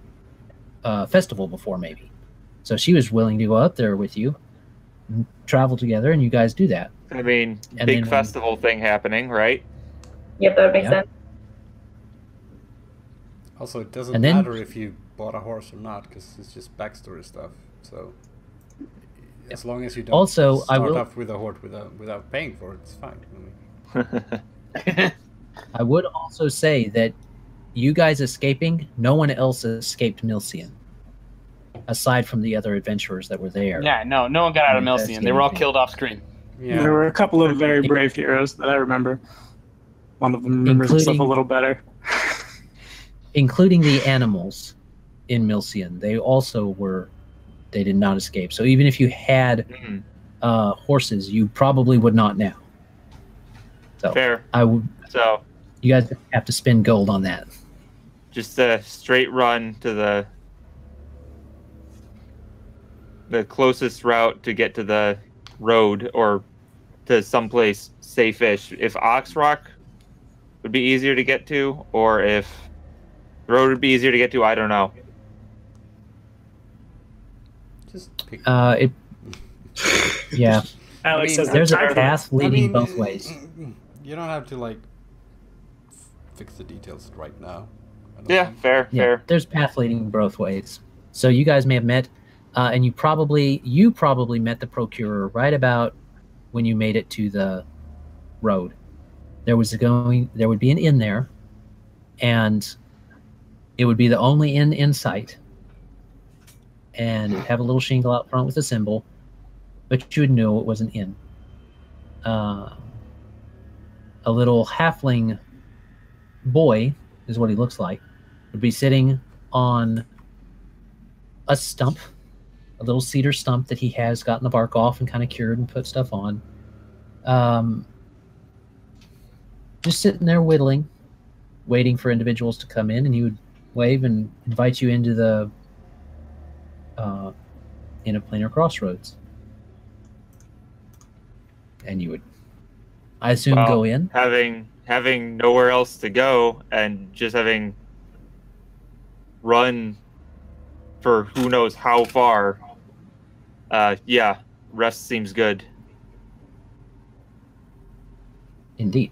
festival before, maybe. So she was willing to go up there with you, and travel together, and you guys do that. I mean, big festival thing happening, right? Yep, that would make sense. Also, it doesn't matter if you bought a horse or not, because it's just backstory stuff. So as long as you don't Also, I start will- off with a horde without paying for it, it's fine. I would also say that you guys escaping, no one else escaped Milcian, aside from the other adventurers that were there. Yeah, no one got out of Milcian. They were all Investigating. killed off screen. Yeah. There were a couple of very brave heroes that I remember. One of them remembers himself a Including- little better. Including the animals in Milcian. They also were, they did not escape. So even if you had horses, you probably would not now. So Fair. I would. So You guys have to spend gold on that. just a straight run to the closest route to get to the road or to someplace safe-ish. If Ox Rock would be easier to get to, or if the road would be easier to get to, I don't know. Just pick. Yeah. Alex says There's a they're tired of path leading both ways. You don't have to like fix the details right now. I don't Yeah, think. fair. There's path leading both ways. So you guys may have met, and you probably met the Procurer right about when you made it to the road. There would be an inn there, and it would be the only inn in sight. And it would have a little shingle out front with a symbol, but you would know it was an inn. A little halfling boy is what he looks like, would be sitting on a stump, a little cedar stump that he has gotten the bark off and kind of cured and put stuff on. Just sitting there whittling, waiting for individuals to come in, and he would wave and invite you into the in a Planar Crossroads. And you would, I assume, Well, go in. Having nowhere else to go and just having run for who knows how far. Yeah, rest seems good. Indeed.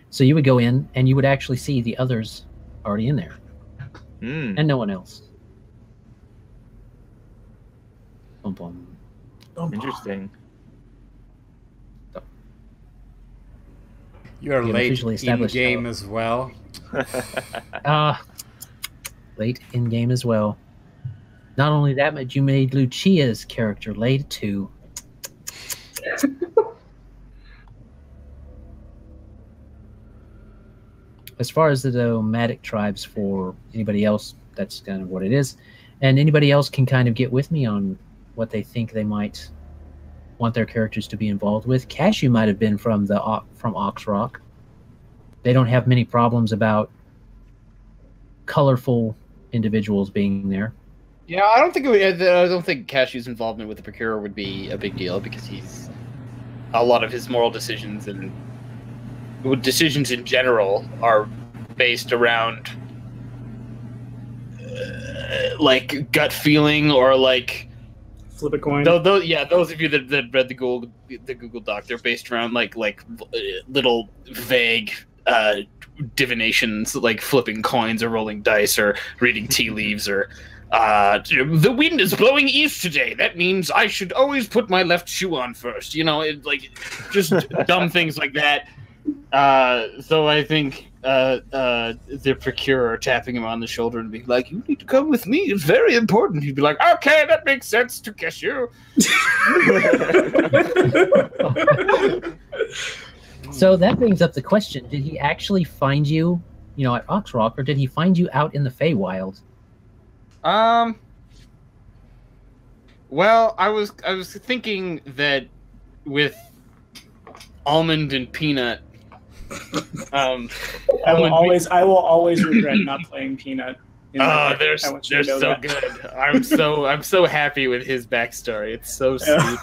So you would go in, and you would actually see the others already in there, and no one else. Bum, bum. Interesting. You are You have late officially in established game how- as well. Late in game as well. Not only that, but you made Lucia's character late too. As far as the nomadic tribes, for anybody else, that's kind of what it is. And anybody else can kind of get with me on what they think they might want their characters to be involved with. Cashew might have been from Ox Rock. They don't have many problems about colorful individuals being there. Yeah, I don't think Cashew's involvement with the Procurer would be a big deal because he's a lot of his moral decisions and decisions in general are based around like gut feeling or like Flip a coin. Those of you that read the Google Doc, they're based around like little vague divinations, like flipping coins or rolling dice or reading tea leaves or the wind is blowing east today. That means I should always put my left shoe on first. You know, just dumb things like that. So I think the Procurer tapping him on the shoulder and being like, "You need to come with me. It's very important." He'd be like, "Okay, that makes sense to Cashew." So that brings up the question: did he actually find you, at Ox Rock, or did he find you out in the Feywild? Well, I was thinking that with Almond and Peanut. I will always regret not playing Peanut. They're so good. I'm so happy with his backstory. It's so stupid.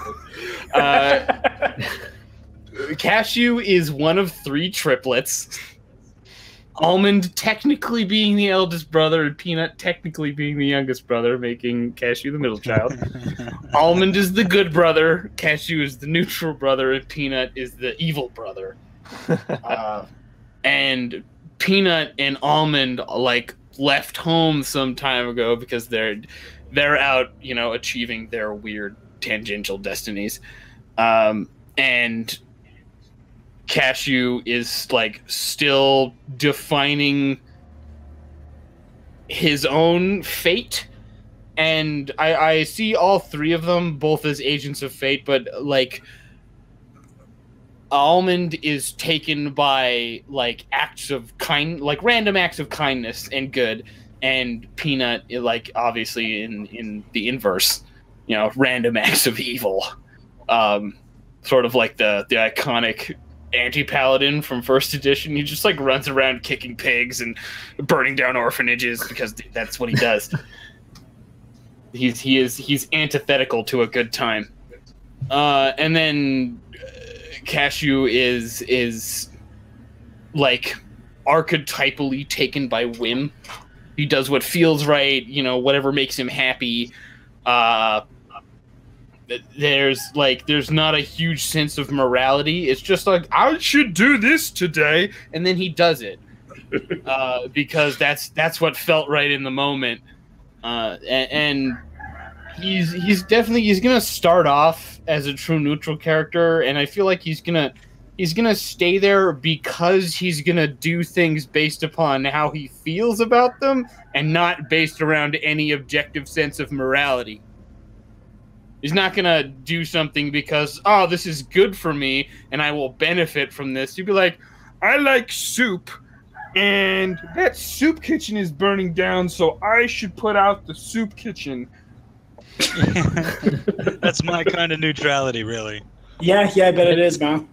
Cashew is one of 3 triplets. Almond technically being the eldest brother, and Peanut technically being the youngest brother, making Cashew the middle child. Almond is the good brother, Cashew is the neutral brother, and Peanut is the evil brother. And Peanut and Almond left home some time ago because they're out, achieving their weird tangential destinies. And Cashew is like still defining his own fate. And I see all three of them both as agents of fate, but like Almond is taken by like random acts of kindness and good, and Peanut, like obviously in the inverse, random acts of evil. Sort of like the iconic anti-paladin from first edition. He just like runs around kicking pigs and burning down orphanages because that's what he does. He's antithetical to a good time. And then Cashew is like archetypally taken by whim. He does what feels right, whatever makes him happy. There's not a huge sense of morality. It's just like, I should do this today, and then he does it because that's what felt right in the moment. And he's gonna start off as a true neutral character, and I feel like he's gonna stay there because he's gonna do things based upon how he feels about them and not based around any objective sense of morality. He's not gonna do something because, oh, this is good for me and I will benefit from this. He'd be like, I like soup, and that soup kitchen is burning down, so I should put out the soup kitchen. That's my kind of neutrality, really. Yeah, I bet it is, man.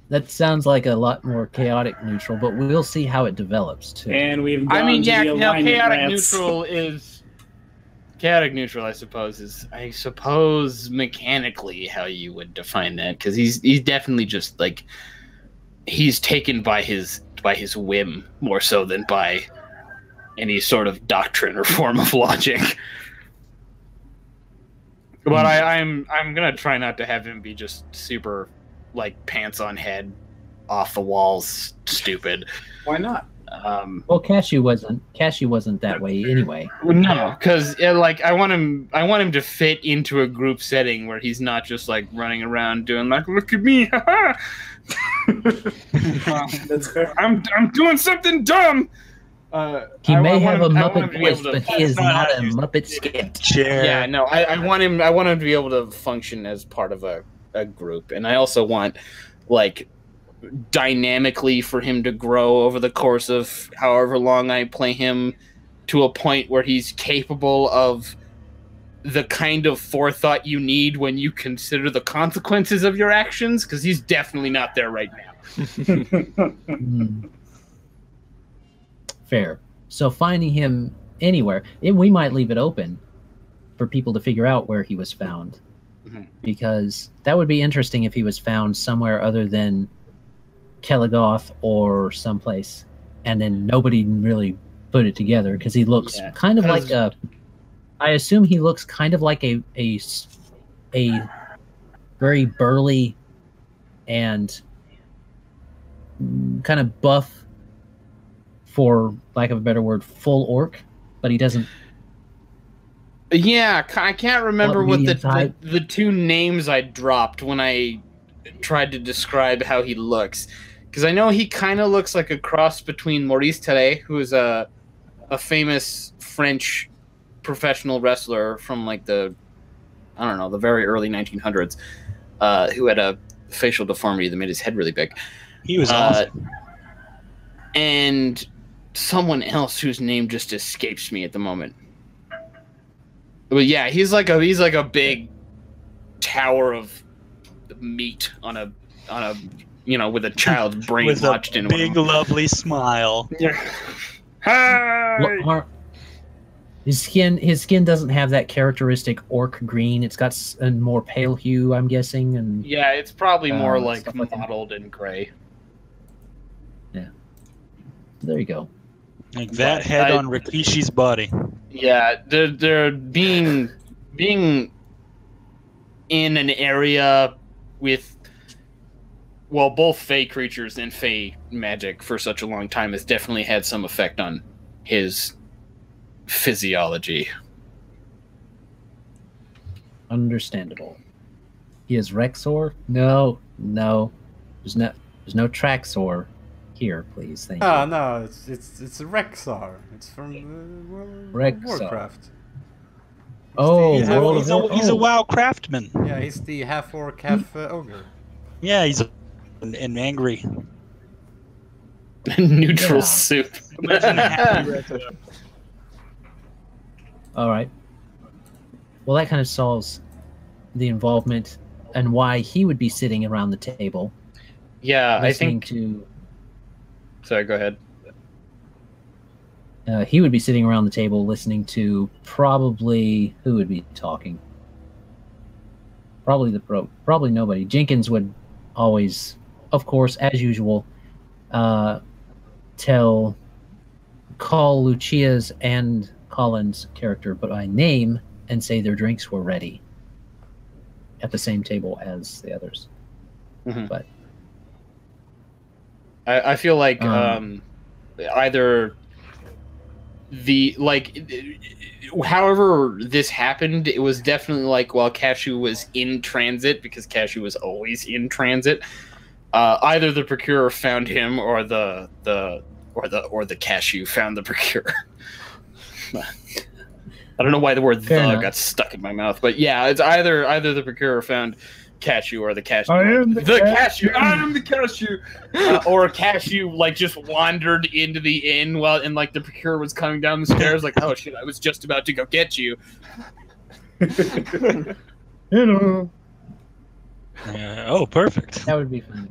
That sounds like a lot more chaotic neutral, but we'll see how it develops too. And we've gone to the alignment chaotic rants. Chaotic neutral, I suppose, is mechanically how you would define that, because he's definitely just like he's taken by his whim more so than by any sort of doctrine or form of logic. But I'm gonna try not to have him be just super like pants on head, off the walls, stupid. Why not? Well, Cashew wasn't that way anyway. No, because I want him to fit into a group setting where he's not just like running around doing like, look at me, haha. That's fair. I'm doing something dumb. He may have a Muppet voice, but he is not a Muppet skit. Yeah, no, I want him to be able to function as part of a group, and I also want like dynamically for him to grow over the course of however long I play him to a point where he's capable of the kind of forethought you need when you consider the consequences of your actions, because he's definitely not there right now. Fair. So finding him anywhere, we might leave it open for people to figure out where he was found, because that would be interesting if he was found somewhere other than Kelligoth or someplace, and then nobody really put it together, because he looks kind of like I assume he looks kind of like a very burly and kind of buff, for lack of a better word, full orc, but he doesn't. Yeah, I can't remember what the two names I dropped when I tried to describe how he looks. Because I know he kind of looks like a cross between Maurice Terray, who is a famous French professional wrestler from like the very early 1900s, who had a facial deformity that made his head really big. He was awesome. And someone else whose name just escapes me at the moment. But yeah, he's like a big tower of meat on a with a child's brain lodged in a big lovely smile. Yeah. Hi. Well, his skin doesn't have that characteristic orc green. It's got a more pale hue, I'm guessing, and yeah, it's probably more like mottled and gray. Yeah. There you go. Like that head on Rikishi's body. Yeah, they're being in an area with both fey creatures and fey magic for such a long time has definitely had some effect on his physiology. Understandable. He is Rexor? No. There's no Traxor here, please. Thank you. No, it's a Rexar. It's from Warcraft. He's a WoW craftsman. Yeah, he's the half orc, half ogre. Yeah, he's an angry neutral soup. All right. Well, that kind of solves the involvement and why he would be sitting around the table. Yeah, I think. Sorry, go ahead. He would be sitting around the table listening to probably who would be talking. Probably nobody. Jenkins would always, of course, as usual, call Lucia's and Colin's character by name and say their drinks were ready at the same table as the others. Mm-hmm. But I feel like either however this happened, it was definitely like while Cashew was in transit, because Cashew was always in transit. Either the Procurer found him, or the Cashew found the Procurer. I don't know why the word "the" got stuck in my mouth, but yeah, it's either the Procurer found Cashew or the Cashew. I am the Cashew. I am the Cashew. Or Cashew just wandered into the inn and the Procurer was coming down the stairs like, oh shit, I was just about to go get you. Hello. Oh, perfect. That would be funny.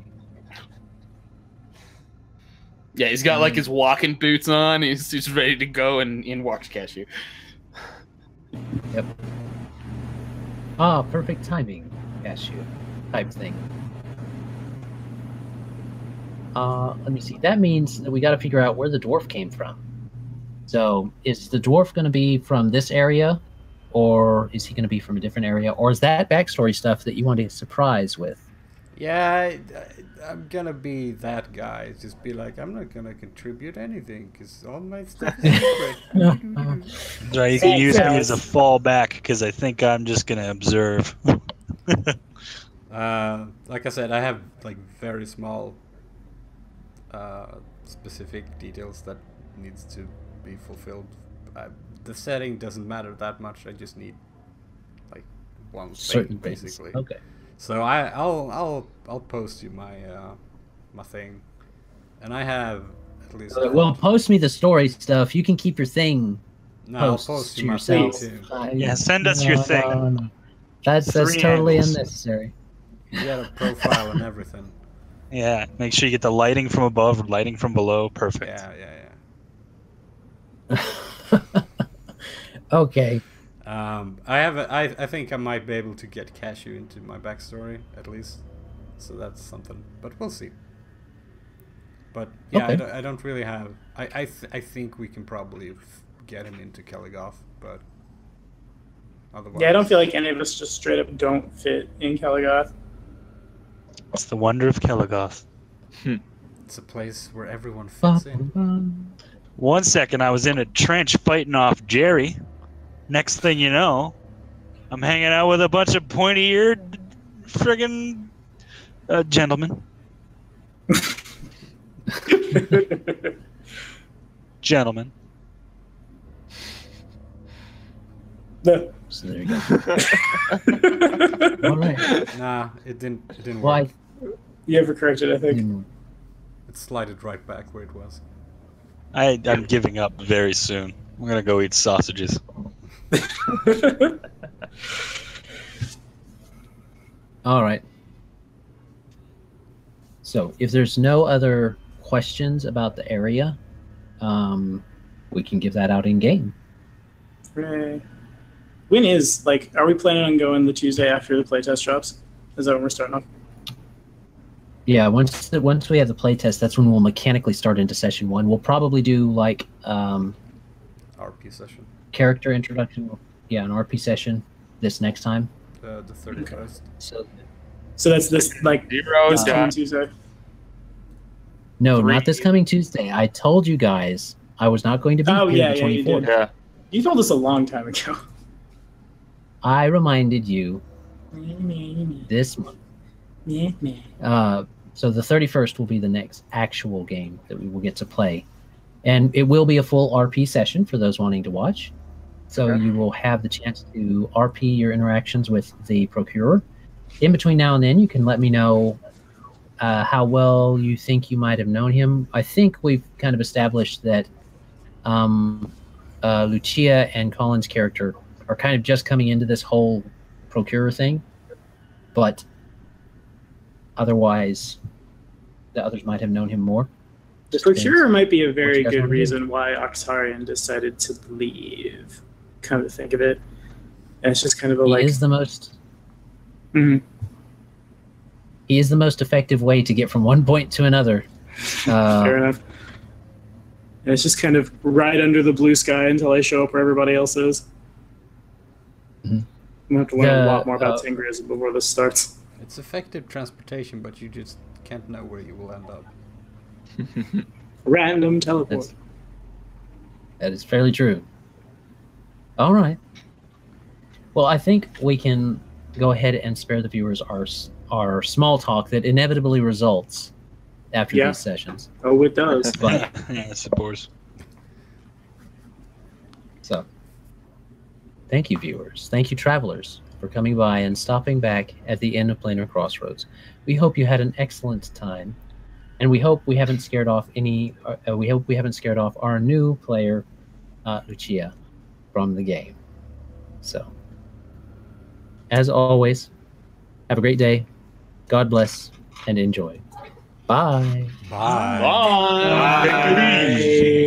Yeah, he's got his walking boots on. He's ready to go, and in walks Cashew. Yep. Perfect timing, Cashew, type thing. Let me see. That means that we got to figure out where the dwarf came from. So, is the dwarf going to be from this area, or is he going to be from a different area, or is that backstory stuff that you want to surprise with? Yeah, I'm gonna be that guy. Just be like, I'm not gonna contribute anything because all my stuff is secret. So you can use me as a fallback because I think I'm just gonna observe. Like I said, I have very small, specific details that needs to be fulfilled. The setting doesn't matter that much. I just need one thing, basically. Okay. So I'll post you my my thing, and I have at least. Well, post me the story stuff. You can keep your thing. No, I'll post to you yourself. Too. Yeah, send us your thing. No. That's totally angles. Unnecessary. You got a profile and everything. Yeah, make sure you get the lighting from above, lighting from below. Perfect. Yeah. Okay. I think I might be able to get Cashew into my backstory at least, so that's something. But we'll see. But yeah, Okay. I don't really have. I think we can probably get him into Kelligoth, but otherwise. Yeah, I don't feel like any of us just straight up don't fit in Kelligoth. It's the wonder of Kelligoth. It's a place where everyone fits in. 1 second, I was in a trench fighting off Jerry. Next thing you know, I'm hanging out with a bunch of pointy-eared friggin' gentlemen. Gentlemen. No. So there you go. All right. Nah, it didn't Why? work. You overcorrected, I think. It slided right back where it was. I'm giving up very soon. I'm gonna go eat sausages. All right. So, if there's no other questions about the area, we can give that out in game. Right. When is are we planning on going the Tuesday after the playtest drops? Is that when we're starting off? Yeah, once we have the playtest, that's when we'll mechanically start into session 1. We'll probably do RP session. Character introduction. Yeah, an RP session this next time. The 31st. So that's this this coming Tuesday. No, not this coming Tuesday. I told you guys I was not going to be here the 24th. You told us a long time ago. I reminded you this month. So the 31st will be the next actual game that we will get to play. And it will be a full RP session for those wanting to watch. So you will have the chance to RP your interactions with the Procurer. In between now and then, you can let me know how well you think you might have known him. I think we've kind of established that Lucia and Colin's character are kind of just coming into this whole Procurer thing. But otherwise, the others might have known him more. The Procurer might be a very good reason why Oxarian decided to leave. Come to think of it. And it's just kind of a He is the most... Mm-hmm. He is the most effective way to get from one point to another. Fair enough. And it's just kind of right under the blue sky until I show up where everybody else is. Mm-hmm. I'm going to have to learn a lot more about Tingrism before this starts. It's effective transportation, but you just can't know where you will end up. Random teleport. That is fairly true. All right. Well, I think we can go ahead and spare the viewers our small talk that inevitably results after these sessions. Oh, it does. Yeah, I suppose. So, thank you, viewers. Thank you, travelers, for coming by and stopping back at the end of Planar Crossroads. We hope you had an excellent time, and we hope we haven't scared off our new player, Lucia, from the game. So, as always, have a great day. God bless and enjoy. Bye. Bye. Bye. Bye.